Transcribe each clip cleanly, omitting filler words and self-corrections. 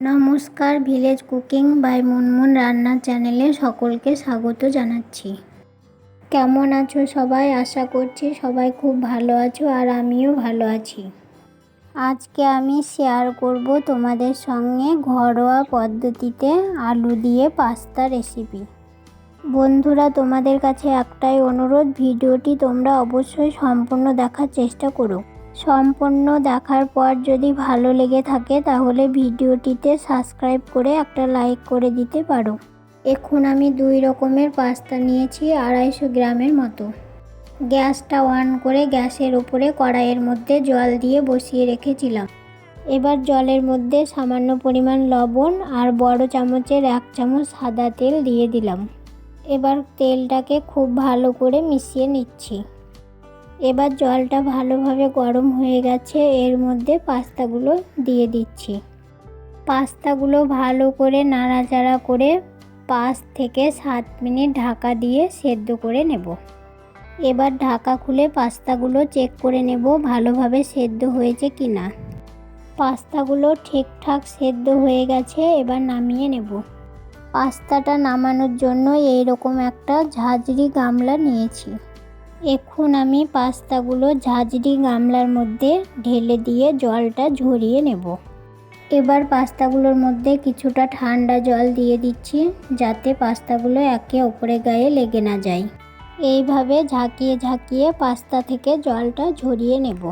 নমস্কার, village cooking by Munmun রান্নার চ্যানেলে সকলকে স্বাগত জানাচ্ছি। কেমন আছো সবাই? আশা করছি সবাই খুব ভালো আছো আর আমিও ভালো আছি। আজকে আমি শেয়ার করব তোমাদের সঙ্গে ঘরোয়া পদ্ধতিতে আলু দিয়ে পাস্তা রেসিপি। বন্ধুরা, তোমাদের কাছে একটাই অনুরোধ, ভিডিওটি তোমরা অবশ্যই সম্পূর্ণ দেখার চেষ্টা করো। সম্পূর্ণ দেখার পর যদি ভালো লেগে থাকে তাহলে ভিডিওটিতে সাবস্ক্রাইব করে একটা লাইক করে দিতে পারো। এখন আমি 2 রকমের পাস্তা নিয়েছি, 250 গ্রামের মতো। গ্যাসটা অন করে গ্যাসের উপরে কড়াইয়ের মধ্যে জল দিয়ে বসিয়ে রেখেছিলাম। এবার জলের মধ্যে সামান্য পরিমাণ লবণ আর বড় চামচের 1 চামচ সাদা তেল দিয়ে দিলাম। এবার তেলটাকে খুব ভালো করে মিশিয়ে নিচ্ছি। এবার জলটা ভালোভাবে গরম হয়ে গেছে, এর মধ্যে পাস্তাগুলো দিয়ে দিচ্ছি। পাস্তাগুলো ভালো করে নাড়াচাড়া করে 5 থেকে 7 মিনিট ঢাকা দিয়ে সেদ্ধ করে নেব। এবার ঢাকা খুলে পাস্তাগুলো চেক করে নেব ভালোভাবে সেদ্ধ হয়েছে কিনা। পাস্তাগুলো ঠিকঠাক সেদ্ধ হয়ে গেছে, এবার নামিয়ে নেব। পাস্তাটা নামানোর জন্য এইরকম একটা ঝাঁঝরি গামলা নিয়েছি। এখন আমি পাস্তাগুলো ঝাঁঝরি গামলার মধ্যে ঢেলে দিয়ে জলটা ঝরিয়ে নেব। এবার পাস্তাগুলোর মধ্যে কিছুটা ঠান্ডা জল দিয়ে দিচ্ছি, যাতে পাস্তাগুলো একে অপরের গায়ে লেগে না যায়। এইভাবে ঝাঁকিয়ে ঝাঁকিয়ে পাস্তা থেকে জলটা ঝরিয়ে নেব।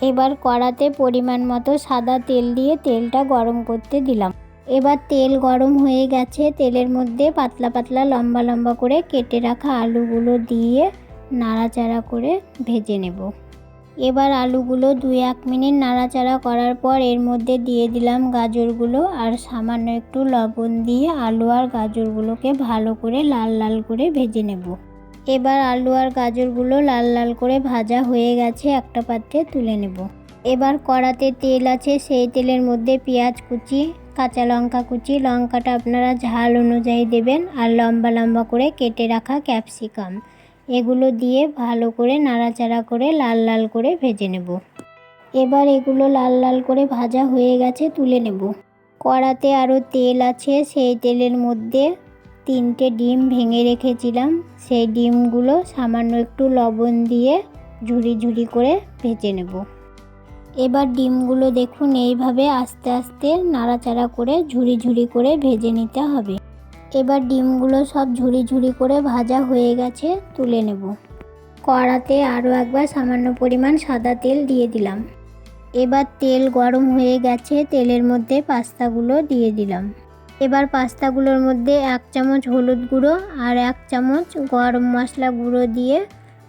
এবার কড়াতে পরিমাণ মতো সাদা তেল দিয়ে তেলটা গরম করতে দিলাম। এবার তেল গরম হয়ে গেছে, তেলের মধ্যে পাতলা পাতলা লম্বা লম্বা করে কেটে রাখা আলুগুলো দিয়ে নাড়াচাড়া করে ভেজে নেব। এবার আলুগুলো 2-1 মিনিট নাড়াচাড়া করার পর এর মধ্যে দিয়ে দিলাম গাজরগুলো আর সামান্য একটু লবণ দিয়ে আলু আর গাজরগুলোকে ভালো করে লাল লাল করে ভেজে নেব। এবার আলু আর গাজরগুলো লাল লাল করে ভাজা হয়ে গেছে, একটা পাত্রে তুলে নেব। এবার কড়াতে তেল আছে, সেই তেলের মধ্যে পেঁয়াজ কুচি, কাঁচা লঙ্কা কুচি, লঙ্কাটা আপনারা ঝাল অনুযায়ী দেবেন, আর লম্বা লম্বা করে কেটে রাখা ক্যাপসিকাম, এগুলো দিয়ে ভালো করে নাড়াচাড়া করে লাল লাল করে ভেজে নেব। এবার এগুলো লাল লাল করে ভাজা হয়ে গেছে, তুলে নেব। কড়াতে আরও তেল আছে, সেই তেলের মধ্যে 3টে ডিম ভেঙে রেখেছিলাম, সেই ডিমগুলো সামান্য একটু লবণ দিয়ে ঝুরি ঝুরি করে ভেজে নেব। এবার ডিমগুলো দেখুন এইভাবে আস্তে আস্তে নাড়াচাড়া করে ঝুরি ঝুরি করে ভেজে নিতে হবে। এবার ডিমগুলো সব ঝুরি ঝুরি করে ভাজা হয়ে গেছে, তুলে নেব। কড়াতে আরও একবার সামান্য পরিমাণ সাদা তেল দিয়ে দিলাম। এবার তেল গরম হয়ে গেছে, তেলের মধ্যে পাস্তাগুলো দিয়ে দিলাম। এবার পাস্তাগুলোর মধ্যে 1 চামচ হলুদ গুঁড়ো আর 1 চামচ গরম মশলা গুঁড়ো দিয়ে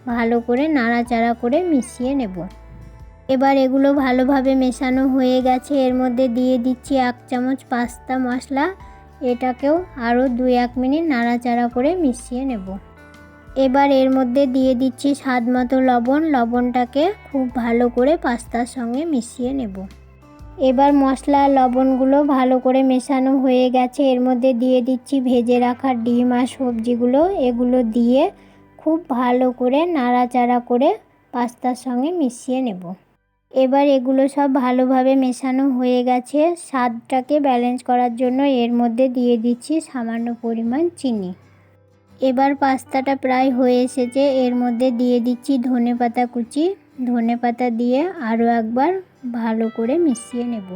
ভালো করে নাড়াচাড়া করে মিশিয়ে নেব। এবার এগুলো ভালোভাবে মেশানো হয়ে গেছে, এর মধ্যে দিয়ে দিচ্ছি 1 চামচ পাস্তা মশলা। এটাকেও আরও 2-1 মিনিট নাড়াচাড়া করে মিশিয়ে নেব। এবার এর মধ্যে দিয়ে দিচ্ছি স্বাদ মতো লবণ, লবণটাকে খুব ভালো করে পাস্তার সঙ্গে মিশিয়ে নেব। এবার মশলা আর লবণগুলো ভালো করে মেশানো হয়ে গেছে, এর মধ্যে দিয়ে দিচ্ছি ভেজে রাখা ডিম আর সবজিগুলো, এগুলো দিয়ে খুব ভালো করে নাড়াচাড়া করে পাস্তার সঙ্গে মিশিয়ে নেব। এবার এগুলো সব ভালোভাবে মেশানো হয়ে গেছে, স্বাদটাকে ব্যালেন্স করার জন্য এর মধ্যে দিয়ে দিচ্ছি সামান্য পরিমাণ চিনি। এবার পাস্তাটা প্রায় হয়ে এসেছে, এর মধ্যে দিয়ে দিচ্ছি ধনেপাতা কুচি, ধনেপাতা দিয়ে আরও একবার ভালো করে মিশিয়ে নেব।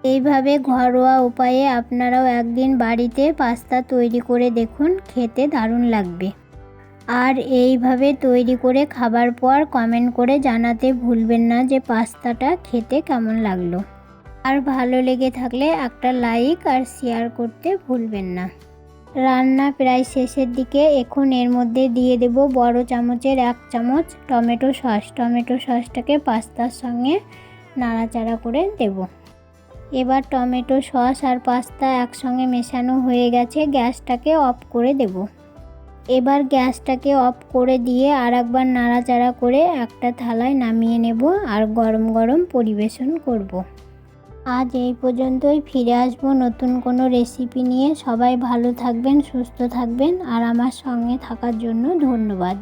এইভাবে ঘরোয়া উপায়ে আপনারাও একদিন বাড়িতে পাস্তা তৈরি করে দেখুন, খেতে দারুণ লাগবে। আর এইভাবে তৈরি করে খাবার পর কমেন্ট করে জানাতে ভুলবেন না যে পাস্তাটা খেতে কেমন লাগলো। আর ভালো লেগে থাকলে একটা লাইক আর শেয়ার করতে ভুলবেন না। রান্না প্রায় শেষের দিকে, এখন এর মধ্যে দিয়ে দেব বড় চামচের 1 চামচ টমেটো সস। টমেটো সসটাকে পাস্তার সঙ্গে নাড়াচাড়া করে দেব। এবার টমেটো সস আর পাস্তা একসঙ্গে মেশানো হয়ে গেছে, গ্যাসটাকে অফ করে দেব। এবার গ্যাসটাকে অফ করে দিয়ে আর একবার নাড়াচাড়া করে একটা থালায় নামিয়ে নেব আর গরম গরম পরিবেশন করব। আজ এই পর্যন্তই, ফিরে আসবো নতুন কোনো রেসিপি নিয়ে। সবাই ভালো থাকবেন, সুস্থ থাকবেন, আর আমার সঙ্গে থাকার জন্য ধন্যবাদ।